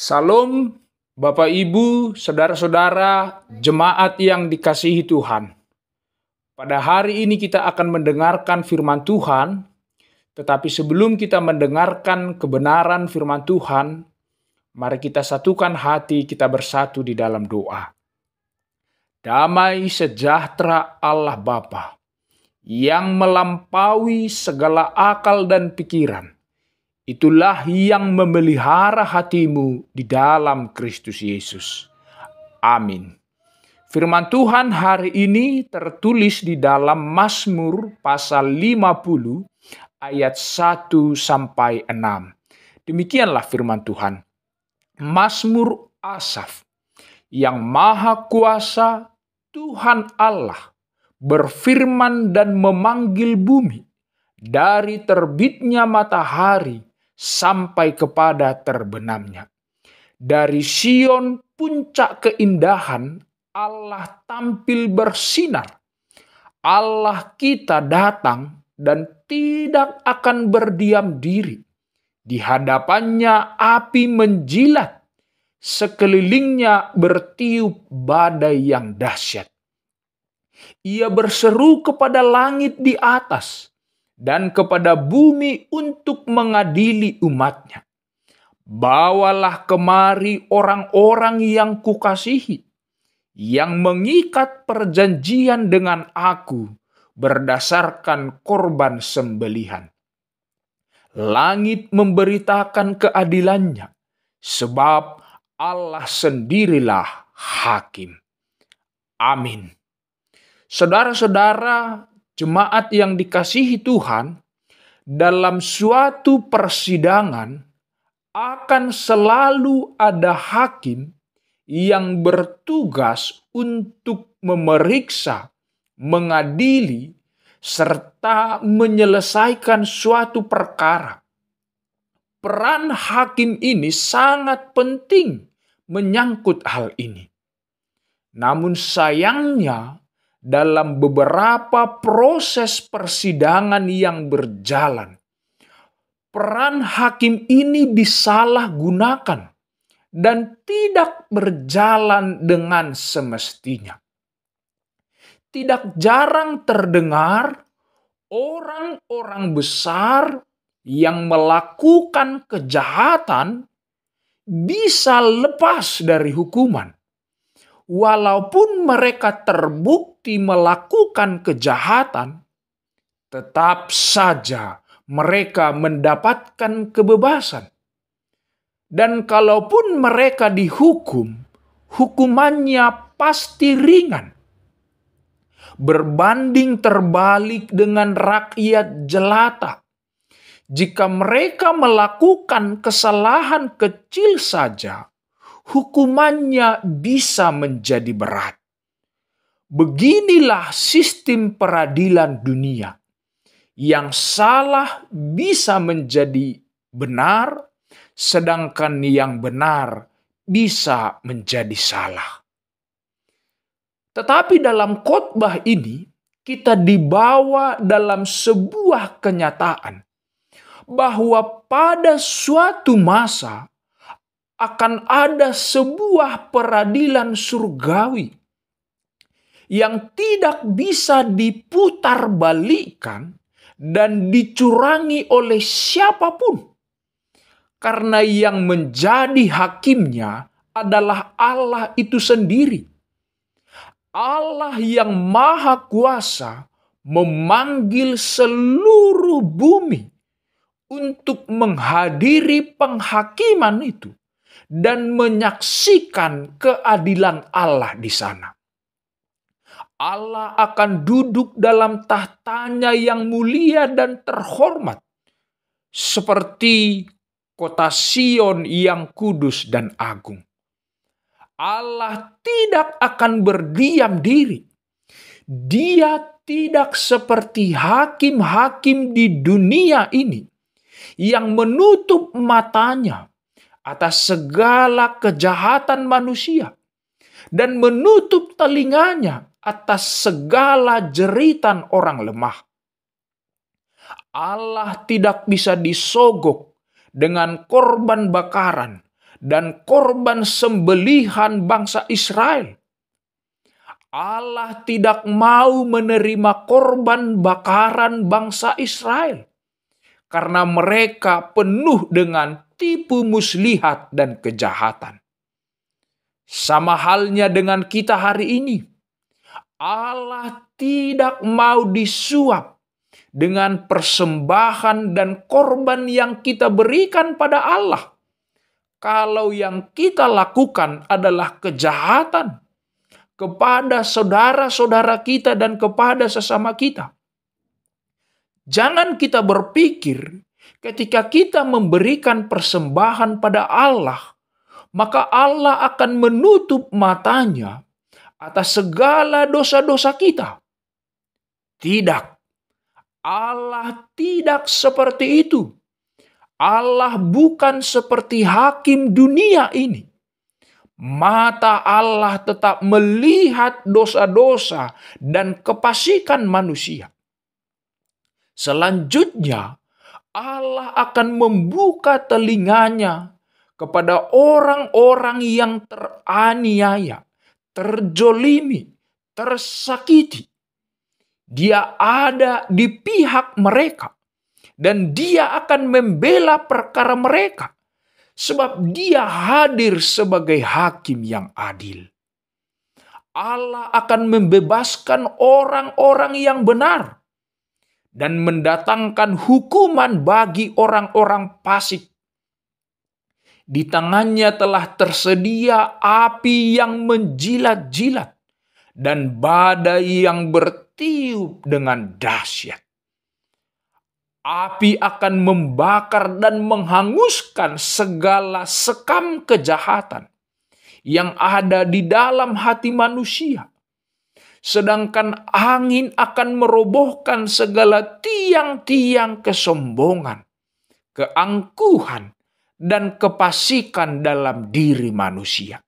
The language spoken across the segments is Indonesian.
Salam, Bapak Ibu, saudara-saudara, jemaat yang dikasihi Tuhan. Pada hari ini kita akan mendengarkan firman Tuhan, tetapi sebelum kita mendengarkan kebenaran firman Tuhan, mari kita satukan hati, kita bersatu di dalam doa. Damai sejahtera Allah Bapa yang melampaui segala akal dan pikiran, itulah yang memelihara hatimu di dalam Kristus Yesus. Amin. Firman Tuhan hari ini tertulis di dalam Mazmur pasal 50 ayat 1-6. Demikianlah firman Tuhan. Mazmur Asaf. Yang Maha Kuasa Tuhan Allah berfirman dan memanggil bumi dari terbitnya matahari sampai kepada terbenamnya. Dari Sion puncak keindahan Allah tampil bersinar. Allah kita datang dan tidak akan berdiam diri. Di hadapannya api menjilat. Sekelilingnya bertiup badai yang dahsyat. Ia berseru kepada langit di atas dan kepada bumi untuk mengadili umatnya. Bawalah kemari orang-orang yang kukasihi, yang mengikat perjanjian dengan aku berdasarkan korban sembelihan. Langit memberitakan keadilannya, sebab Allah sendirilah hakim. Amin. Saudara-saudara, jemaat yang dikasihi Tuhan, dalam suatu persidangan akan selalu ada hakim yang bertugas untuk memeriksa, mengadili, serta menyelesaikan suatu perkara. Peran hakim ini sangat penting menyangkut hal ini. Namun sayangnya, dalam beberapa proses persidangan yang berjalan, peran hakim ini disalahgunakan dan tidak berjalan dengan semestinya. Tidak jarang terdengar orang-orang besar yang melakukan kejahatan bisa lepas dari hukuman, walaupun mereka terbukti melakukan kejahatan, tetap saja mereka mendapatkan kebebasan. Dan kalaupun mereka dihukum, hukumannya pasti ringan. Berbanding terbalik dengan rakyat jelata. Jika mereka melakukan kesalahan kecil saja, hukumannya bisa menjadi berat. Beginilah sistem peradilan dunia. Yang salah bisa menjadi benar, sedangkan yang benar bisa menjadi salah. Tetapi dalam khotbah ini, kita dibawa dalam sebuah kenyataan bahwa pada suatu masa akan ada sebuah peradilan surgawi yang tidak bisa diputarbalikkan dan dicurangi oleh siapapun. Karena yang menjadi hakimnya adalah Allah itu sendiri. Allah yang Maha Kuasa memanggil seluruh bumi untuk menghadiri penghakiman itu dan menyaksikan keadilan Allah di sana. Allah akan duduk dalam tahtanya yang mulia dan terhormat, seperti kota Sion yang kudus dan agung. Allah tidak akan berdiam diri. Dia tidak seperti hakim-hakim di dunia ini yang menutup matanya atas segala kejahatan manusia dan menutup telinganya atas segala jeritan orang lemah. Allah tidak bisa disogok dengan korban bakaran dan korban sembelihan bangsa Israel. Allah tidak mau menerima korban bakaran bangsa Israel karena mereka penuh dengan tipu muslihat dan kejahatan. Sama halnya dengan kita hari ini. Allah tidak mau disuap dengan persembahan dan korban yang kita berikan pada Allah. Kalau yang kita lakukan adalah kejahatan kepada saudara-saudara kita dan kepada sesama kita. Jangan kita berpikir ketika kita memberikan persembahan pada Allah, maka Allah akan menutup matanya atas segala dosa-dosa kita. Tidak. Allah tidak seperti itu. Allah bukan seperti hakim dunia ini. Mata Allah tetap melihat dosa-dosa dan kefasikan manusia. Selanjutnya, Allah akan membuka telinganya kepada orang-orang yang teraniaya, terjolimi, tersakiti. Dia ada di pihak mereka dan dia akan membela perkara mereka sebab dia hadir sebagai hakim yang adil. Allah akan membebaskan orang-orang yang benar dan mendatangkan hukuman bagi orang-orang fasik. Di tangannya telah tersedia api yang menjilat-jilat dan badai yang bertiup dengan dahsyat. Api akan membakar dan menghanguskan segala sekam kejahatan yang ada di dalam hati manusia. Sedangkan angin akan merobohkan segala tiang-tiang kesombongan, keangkuhan, dan kefasikan dalam diri manusia.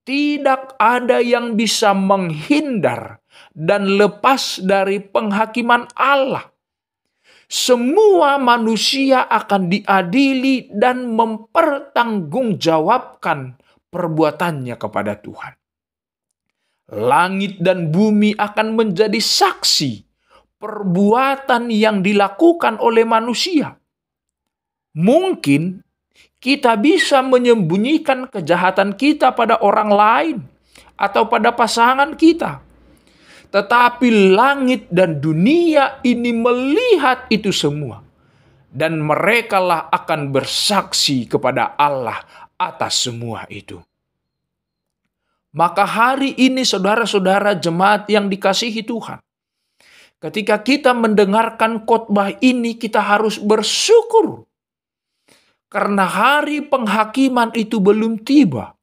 Tidak ada yang bisa menghindar dan lepas dari penghakiman Allah. Semua manusia akan diadili dan mempertanggungjawabkan perbuatannya kepada Tuhan. Langit dan bumi akan menjadi saksi perbuatan yang dilakukan oleh manusia. Mungkin kita bisa menyembunyikan kejahatan kita pada orang lain atau pada pasangan kita. Tetapi langit dan dunia ini melihat itu semua. Dan merekalah akan bersaksi kepada Allah atas semua itu. Maka hari ini saudara-saudara jemaat yang dikasihi Tuhan, ketika kita mendengarkan khotbah ini kita harus bersyukur. Karena hari penghakiman itu belum tiba.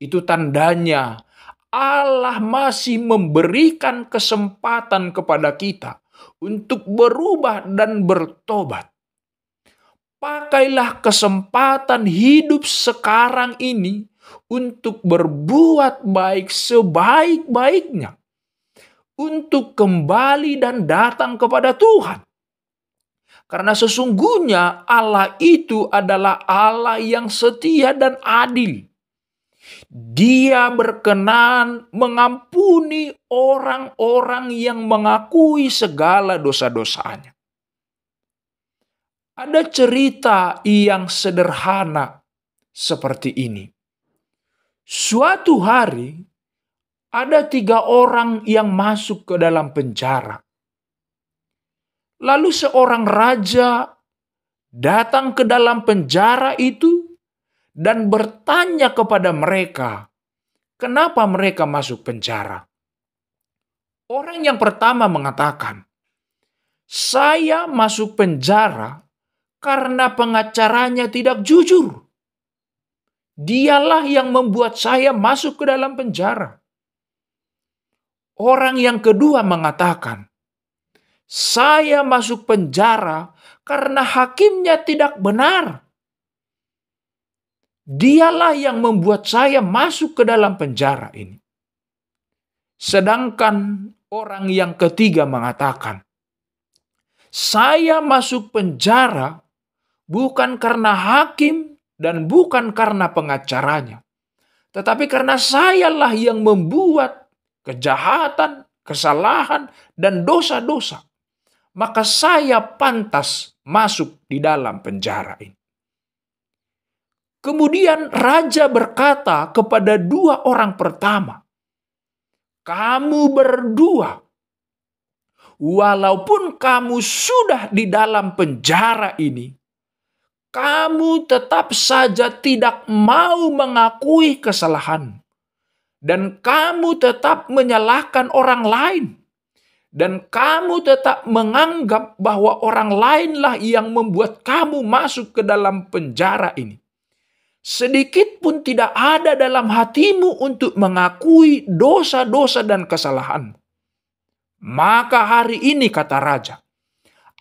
Itu tandanya Allah masih memberikan kesempatan kepada kita untuk berubah dan bertobat. Pakailah kesempatan hidup sekarang ini untuk berbuat baik sebaik-baiknya. Untuk kembali dan datang kepada Tuhan. Karena sesungguhnya Allah itu adalah Allah yang setia dan adil. Dia berkenan mengampuni orang-orang yang mengakui segala dosa-dosanya. Ada cerita yang sederhana seperti ini. Suatu hari ada 3 orang yang masuk ke dalam penjara. Lalu seorang raja datang ke dalam penjara itu dan bertanya kepada mereka, kenapa mereka masuk penjara? Orang yang pertama mengatakan, saya masuk penjara karena pengacaranya tidak jujur. Dialah yang membuat saya masuk ke dalam penjara. Orang yang kedua mengatakan, saya masuk penjara karena hakimnya tidak benar. Dialah yang membuat saya masuk ke dalam penjara ini. Sedangkan orang yang ketiga mengatakan, saya masuk penjara bukan karena hakim dan bukan karena pengacaranya. Tetapi karena sayalah yang membuat kejahatan, kesalahan, dan dosa-dosa, maka saya pantas masuk di dalam penjara ini. Kemudian raja berkata kepada dua orang pertama, "Kamu berdua, walaupun kamu sudah di dalam penjara ini, kamu tetap saja tidak mau mengakui kesalahan. Dan kamu tetap menyalahkan orang lain. Dan kamu tetap menganggap bahwa orang lainlah yang membuat kamu masuk ke dalam penjara ini. Sedikit pun tidak ada dalam hatimu untuk mengakui dosa-dosa dan kesalahan. Maka hari ini," kata raja,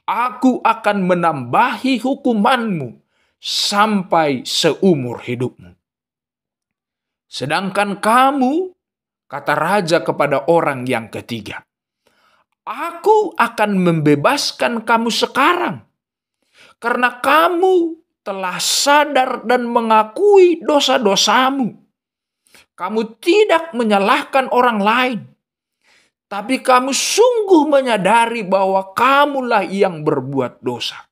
"aku akan menambahi hukumanmu sampai seumur hidupmu. Sedangkan kamu," kata raja kepada orang yang ketiga, "aku akan membebaskan kamu sekarang, karena kamu telah sadar dan mengakui dosa-dosamu. Kamu tidak menyalahkan orang lain, tapi kamu sungguh menyadari bahwa kamulah yang berbuat dosa.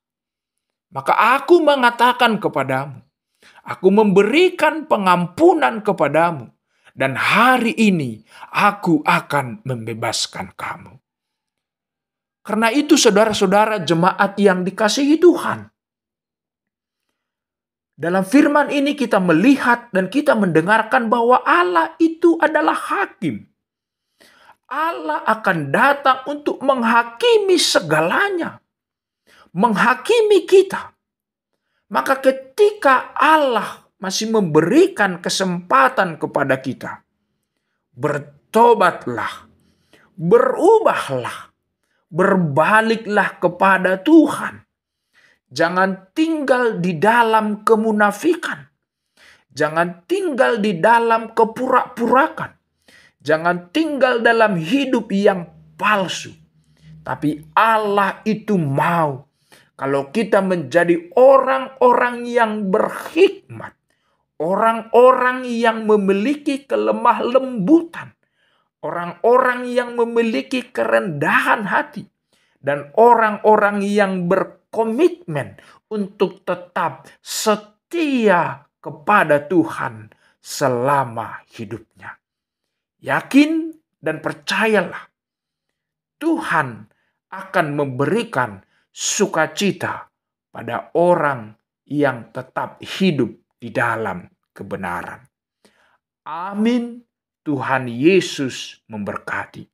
Maka aku mengatakan kepadamu, aku memberikan pengampunan kepadamu, dan hari ini aku akan membebaskan kamu." Karena itu saudara-saudara jemaat yang dikasihi Tuhan, dalam firman ini kita melihat dan kita mendengarkan bahwa Allah itu adalah hakim. Allah akan datang untuk menghakimi segalanya, menghakimi kita. Maka ketika Allah masih memberikan kesempatan kepada kita, bertobatlah, berubahlah, berbaliklah kepada Tuhan. Jangan tinggal di dalam kemunafikan. Jangan tinggal di dalam kepura-purakan. Jangan tinggal dalam hidup yang palsu. Tapi Allah itu mau kalau kita menjadi orang-orang yang berhikmat, orang-orang yang memiliki kelemah lembutan, orang-orang yang memiliki kerendahan hati, dan orang-orang yang berkomitmen untuk tetap setia kepada Tuhan selama hidupnya. Yakin dan percayalah, Tuhan akan memberikan sukacita pada orang yang tetap hidup di dalam kebenaran. Amin. Tuhan Yesus memberkati.